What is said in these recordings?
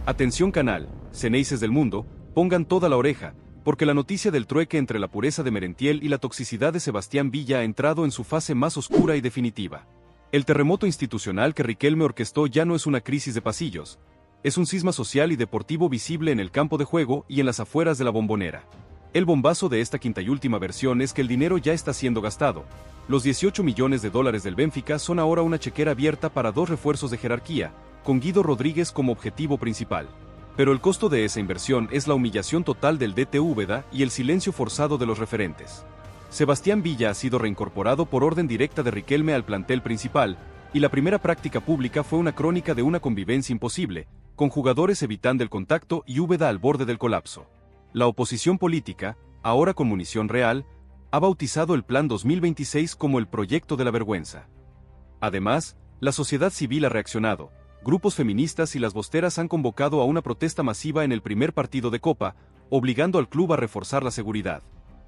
Atención canal, Ceneices del mundo, pongan toda la oreja, porque la noticia del trueque entre la pureza de Merentiel y la toxicidad de Sebastián Villa ha entrado en su fase más oscura y definitiva. El terremoto institucional que Riquelme orquestó ya no es una crisis de pasillos, es un cisma social y deportivo visible en el campo de juego y en las afueras de la Bombonera. El bombazo de esta quinta y última versión es que el dinero ya está siendo gastado. Los 18 millones de dólares del Benfica son ahora una chequera abierta para 2 refuerzos de jerarquía, con Guido Rodríguez como objetivo principal. Pero el costo de esa inversión es la humillación total del DT Úbeda y el silencio forzado de los referentes. Sebastián Villa ha sido reincorporado por orden directa de Riquelme al plantel principal, y la primera práctica pública fue una crónica de una convivencia imposible, con jugadores evitando el contacto y Úbeda al borde del colapso. La oposición política, ahora con munición real, ha bautizado el Plan 2026 como el proyecto de la vergüenza. Además, la sociedad civil ha reaccionado. Grupos feministas y las bosteras han convocado a una protesta masiva en el primer partido de Copa, obligando al club a reforzar la seguridad.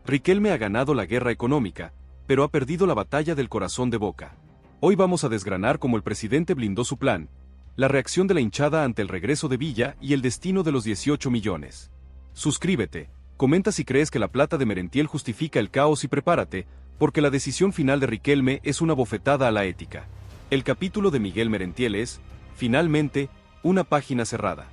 Riquelme ha ganado la guerra económica, pero ha perdido la batalla del corazón de Boca. Hoy vamos a desgranar cómo el presidente blindó su plan, la reacción de la hinchada ante el regreso de Villa y el destino de los 18 millones. Suscríbete, comenta si crees que la plata de Merentiel justifica el caos y prepárate, porque la decisión final de Riquelme es una bofetada a la ética. El capítulo de Miguel Merentiel es, finalmente, una página cerrada.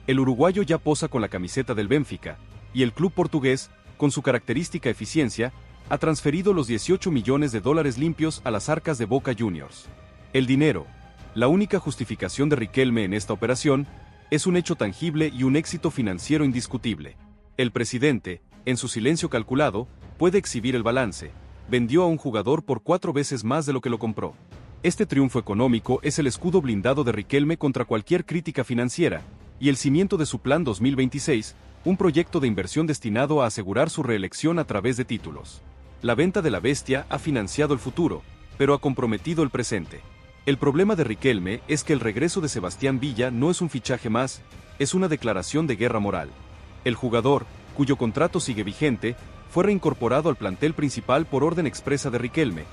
El uruguayo ya posa con la camiseta del Benfica, y el club portugués, con su característica eficiencia, ha transferido los 18 millones de dólares limpios a las arcas de Boca Juniors. El dinero, la única justificación de Riquelme en esta operación, es un hecho tangible y un éxito financiero indiscutible. El presidente, en su silencio calculado, puede exhibir el balance. Vendió a un jugador por 4 veces más de lo que lo compró. Este triunfo económico es el escudo blindado de Riquelme contra cualquier crítica financiera, y el cimiento de su Plan 2026, un proyecto de inversión destinado a asegurar su reelección a través de títulos. La venta de la bestia ha financiado el futuro, pero ha comprometido el presente. El problema de Riquelme es que el regreso de Sebastián Villa no es un fichaje más, es una declaración de guerra moral. El jugador, cuyo contrato sigue vigente, fue reincorporado al plantel principal por orden expresa de Riquelme,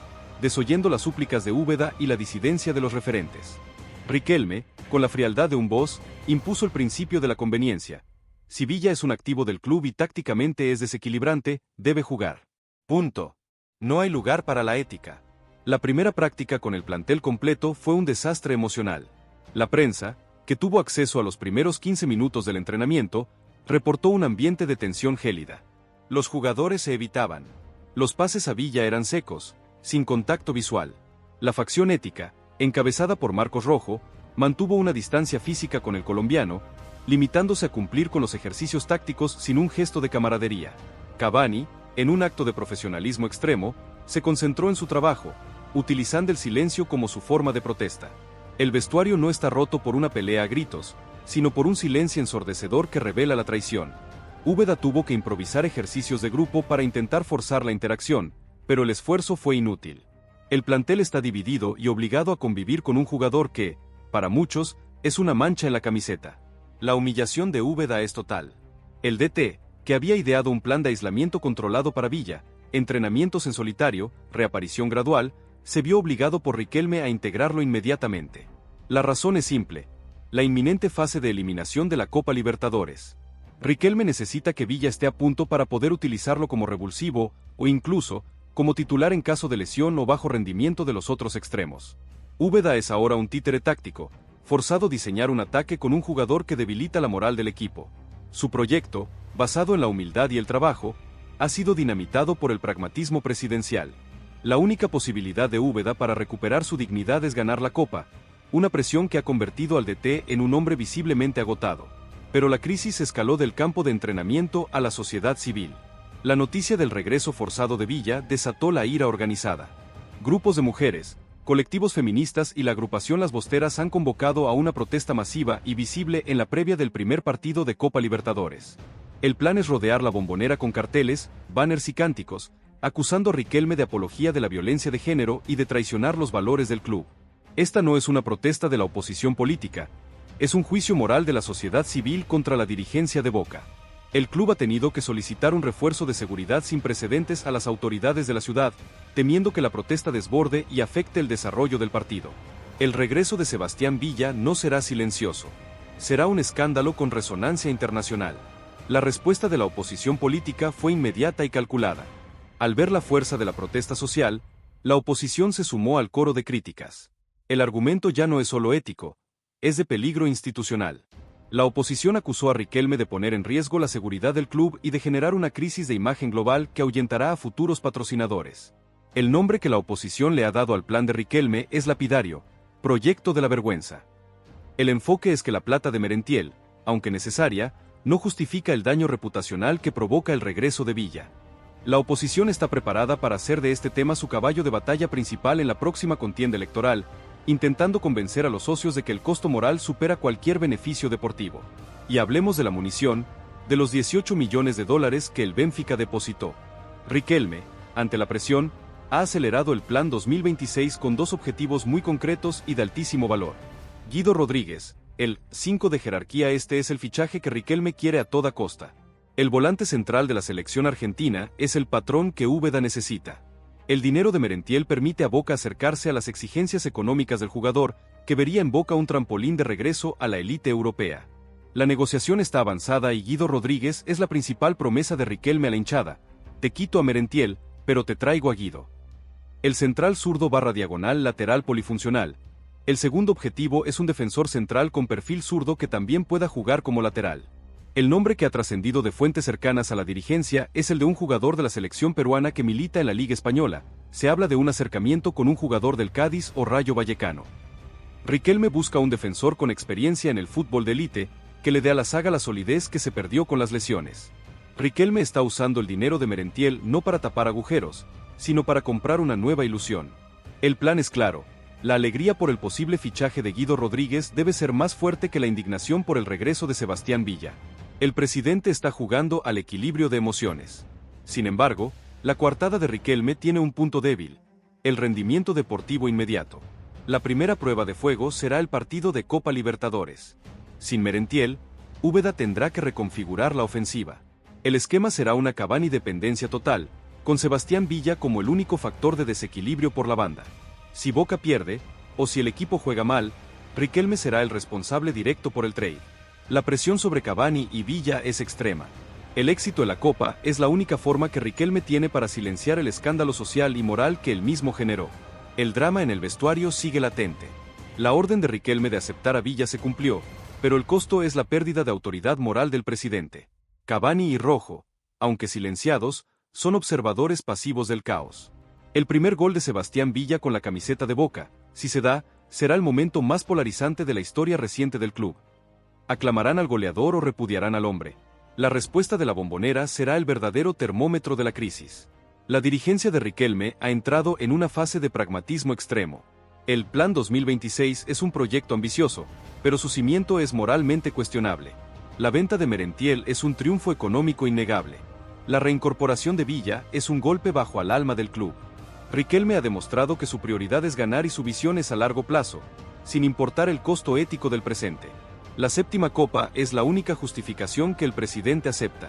desoyendo las súplicas de Úbeda y la disidencia de los referentes. Riquelme, con la frialdad de un boss, impuso el principio de la conveniencia. Si Villa es un activo del club y tácticamente es desequilibrante, debe jugar. Punto. No hay lugar para la ética. La primera práctica con el plantel completo fue un desastre emocional. La prensa, que tuvo acceso a los primeros 15 minutos del entrenamiento, reportó un ambiente de tensión gélida. Los jugadores se evitaban. Los pases a Villa eran secos, sin contacto visual. La facción ética, encabezada por Marcos Rojo, mantuvo una distancia física con el colombiano, limitándose a cumplir con los ejercicios tácticos sin un gesto de camaradería. Cavani, en un acto de profesionalismo extremo, se concentró en su trabajo, utilizando el silencio como su forma de protesta. El vestuario no está roto por una pelea a gritos, sino por un silencio ensordecedor que revela la traición. Úbeda tuvo que improvisar ejercicios de grupo para intentar forzar la interacción, pero el esfuerzo fue inútil. El plantel está dividido y obligado a convivir con un jugador que, para muchos, es una mancha en la camiseta. La humillación de Úbeda es total. El DT, que había ideado un plan de aislamiento controlado para Villa, entrenamientos en solitario, reaparición gradual, se vio obligado por Riquelme a integrarlo inmediatamente. La razón es simple: la inminente fase de eliminación de la Copa Libertadores. Riquelme necesita que Villa esté a punto para poder utilizarlo como revulsivo, o incluso, como titular en caso de lesión o bajo rendimiento de los otros extremos. Úbeda es ahora un títere táctico, forzado a diseñar un ataque con un jugador que debilita la moral del equipo. Su proyecto, basado en la humildad y el trabajo, ha sido dinamitado por el pragmatismo presidencial. La única posibilidad de Úbeda para recuperar su dignidad es ganar la Copa, una presión que ha convertido al DT en un hombre visiblemente agotado. Pero la crisis escaló del campo de entrenamiento a la sociedad civil. La noticia del regreso forzado de Villa desató la ira organizada. Grupos de mujeres, colectivos feministas y la agrupación Las Bosteras han convocado a una protesta masiva y visible en la previa del primer partido de Copa Libertadores. El plan es rodear la Bombonera con carteles, banners y cánticos, acusando a Riquelme de apología de la violencia de género y de traicionar los valores del club. Esta no es una protesta de la oposición política, es un juicio moral de la sociedad civil contra la dirigencia de Boca. El club ha tenido que solicitar un refuerzo de seguridad sin precedentes a las autoridades de la ciudad, temiendo que la protesta desborde y afecte el desarrollo del partido. El regreso de Sebastián Villa no será silencioso. será un escándalo con resonancia internacional. La respuesta de la oposición política fue inmediata y calculada. Al ver la fuerza de la protesta social, la oposición se sumó al coro de críticas. El argumento ya no es solo ético, es de peligro institucional. La oposición acusó a Riquelme de poner en riesgo la seguridad del club y de generar una crisis de imagen global que ahuyentará a futuros patrocinadores. El nombre que la oposición le ha dado al plan de Riquelme es lapidario: Proyecto de la Vergüenza. El enfoque es que la plata de Merentiel, aunque necesaria, no justifica el daño reputacional que provoca el regreso de Villa. La oposición está preparada para hacer de este tema su caballo de batalla principal en la próxima contienda electoral, intentando convencer a los socios de que el costo moral supera cualquier beneficio deportivo. Y hablemos de la munición, de los 18 millones de dólares que el Benfica depositó. Riquelme, ante la presión, ha acelerado el plan 2026 con dos objetivos muy concretos y de altísimo valor. Guido Rodríguez, el 5 de jerarquía. Este es el fichaje que Riquelme quiere a toda costa. El volante central de la selección argentina es el patrón que Úbeda necesita. El dinero de Merentiel permite a Boca acercarse a las exigencias económicas del jugador, que vería en Boca un trampolín de regreso a la élite europea. La negociación está avanzada y Guido Rodríguez es la principal promesa de Riquelme a la hinchada. Te quito a Merentiel, pero te traigo a Guido. El central zurdo / diagonal lateral polifuncional. El segundo objetivo es un defensor central con perfil zurdo que también pueda jugar como lateral. El nombre que ha trascendido de fuentes cercanas a la dirigencia es el de un jugador de la selección peruana que milita en la Liga Española. Se habla de un acercamiento con un jugador del Cádiz o Rayo Vallecano. Riquelme busca un defensor con experiencia en el fútbol de élite, que le dé a la saga la solidez que se perdió con las lesiones. Riquelme está usando el dinero de Merentiel no para tapar agujeros, sino para comprar una nueva ilusión. El plan es claro. La alegría por el posible fichaje de Guido Rodríguez debe ser más fuerte que la indignación por el regreso de Sebastián Villa. El presidente está jugando al equilibrio de emociones. Sin embargo, la coartada de Riquelme tiene un punto débil: el rendimiento deportivo inmediato. La primera prueba de fuego será el partido de Copa Libertadores. Sin Merentiel, Úbeda tendrá que reconfigurar la ofensiva. El esquema será una Cavani dependencia total, con Sebastián Villa como el único factor de desequilibrio por la banda. Si Boca pierde, o si el equipo juega mal, Riquelme será el responsable directo por el trade. La presión sobre Cavani y Villa es extrema. El éxito en la Copa es la única forma que Riquelme tiene para silenciar el escándalo social y moral que él mismo generó. El drama en el vestuario sigue latente. La orden de Riquelme de aceptar a Villa se cumplió, pero el costo es la pérdida de autoridad moral del presidente. Cavani y Rojo, aunque silenciados, son observadores pasivos del caos. El primer gol de Sebastián Villa con la camiseta de Boca, si se da, será el momento más polarizante de la historia reciente del club. ¿Aclamarán al goleador o repudiarán al hombre? La respuesta de la Bombonera será el verdadero termómetro de la crisis. La dirigencia de Riquelme ha entrado en una fase de pragmatismo extremo. El Plan 2026 es un proyecto ambicioso, pero su cimiento es moralmente cuestionable. La venta de Merentiel es un triunfo económico innegable. La reincorporación de Villa es un golpe bajo al alma del club. Riquelme ha demostrado que su prioridad es ganar y su visión es a largo plazo, sin importar el costo ético del presente. La séptima copa es la única justificación que el presidente acepta.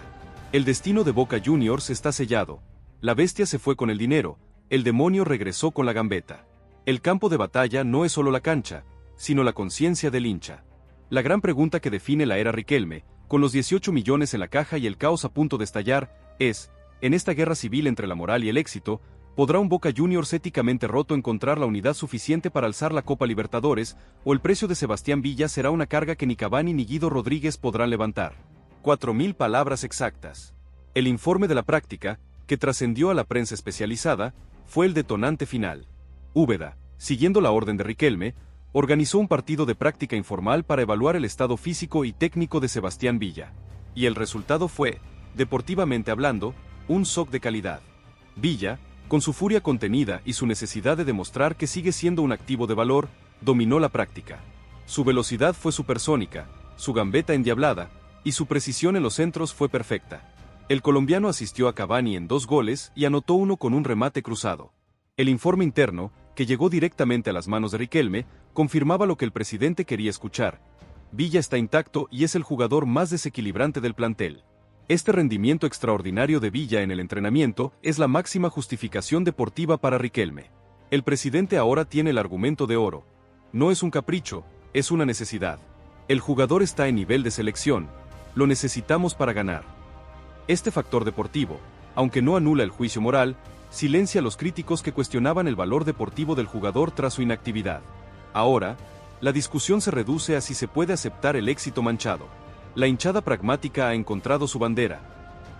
El destino de Boca Juniors está sellado. La bestia se fue con el dinero, el demonio regresó con la gambeta. El campo de batalla no es solo la cancha, sino la conciencia del hincha. La gran pregunta que define la era Riquelme, con los 18 millones en la caja y el caos a punto de estallar, es, en esta guerra civil entre la moral y el éxito, ¿podrá un Boca Juniors éticamente roto encontrar la unidad suficiente para alzar la Copa Libertadores, o el precio de Sebastián Villa será una carga que ni Cavani ni Guido Rodríguez podrán levantar? 4.000 palabras exactas. El informe de la práctica, que trascendió a la prensa especializada, fue el detonante final. Úbeda, siguiendo la orden de Riquelme, organizó un partido de práctica informal para evaluar el estado físico y técnico de Sebastián Villa. Y el resultado fue, deportivamente hablando, un shock de calidad. Villa, con su furia contenida y su necesidad de demostrar que sigue siendo un activo de valor, dominó la práctica. Su velocidad fue supersónica, su gambeta endiablada, y su precisión en los centros fue perfecta. El colombiano asistió a Cavani en 2 goles y anotó uno con un remate cruzado. El informe interno, que llegó directamente a las manos de Riquelme, confirmaba lo que el presidente quería escuchar. Villa está intacto y es el jugador más desequilibrante del plantel. Este rendimiento extraordinario de Villa en el entrenamiento es la máxima justificación deportiva para Riquelme. El presidente ahora tiene el argumento de oro. No es un capricho, es una necesidad. El jugador está en nivel de selección, lo necesitamos para ganar. Este factor deportivo, aunque no anula el juicio moral, silencia a los críticos que cuestionaban el valor deportivo del jugador tras su inactividad. Ahora, la discusión se reduce a si se puede aceptar el éxito manchado. La hinchada pragmática ha encontrado su bandera.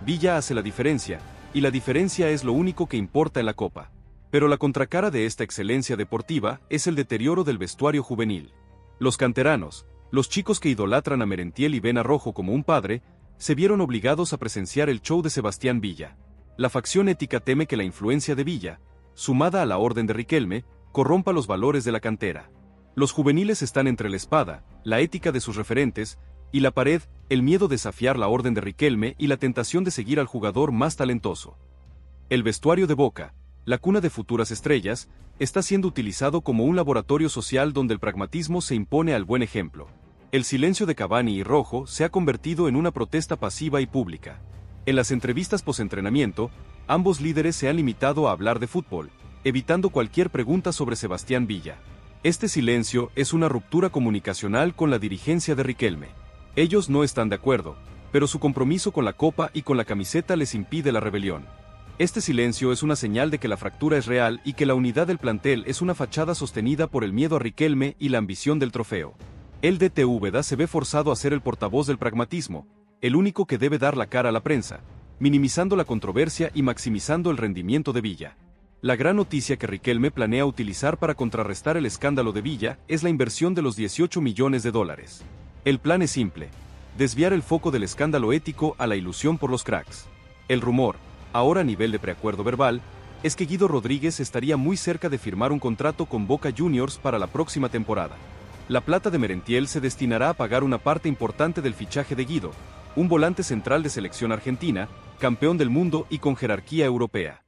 Villa hace la diferencia, y la diferencia es lo único que importa en la Copa. Pero la contracara de esta excelencia deportiva es el deterioro del vestuario juvenil. Los canteranos, los chicos que idolatran a Merentiel y ven a Rojo como un padre, se vieron obligados a presenciar el show de Sebastián Villa. La facción ética teme que la influencia de Villa, sumada a la orden de Riquelme, corrompa los valores de la cantera. Los juveniles están entre la espada, la ética de sus referentes, y la pared, el miedo de desafiar la orden de Riquelme y la tentación de seguir al jugador más talentoso. El vestuario de Boca, la cuna de futuras estrellas, está siendo utilizado como un laboratorio social donde el pragmatismo se impone al buen ejemplo. El silencio de Cavani y Rojo se ha convertido en una protesta pasiva y pública. En las entrevistas post-entrenamiento, ambos líderes se han limitado a hablar de fútbol, evitando cualquier pregunta sobre Sebastián Villa. Este silencio es una ruptura comunicacional con la dirigencia de Riquelme. Ellos no están de acuerdo, pero su compromiso con la Copa y con la camiseta les impide la rebelión. Este silencio es una señal de que la fractura es real y que la unidad del plantel es una fachada sostenida por el miedo a Riquelme y la ambición del trofeo. El DT Úbeda se ve forzado a ser el portavoz del pragmatismo, el único que debe dar la cara a la prensa, minimizando la controversia y maximizando el rendimiento de Villa. La gran noticia que Riquelme planea utilizar para contrarrestar el escándalo de Villa es la inversión de los $18 millones. El plan es simple: desviar el foco del escándalo ético a la ilusión por los cracks. El rumor, ahora a nivel de preacuerdo verbal, es que Guido Rodríguez estaría muy cerca de firmar un contrato con Boca Juniors para la próxima temporada. La plata de Merentiel se destinará a pagar una parte importante del fichaje de Guido, un volante central de selección argentina, campeón del mundo y con jerarquía europea.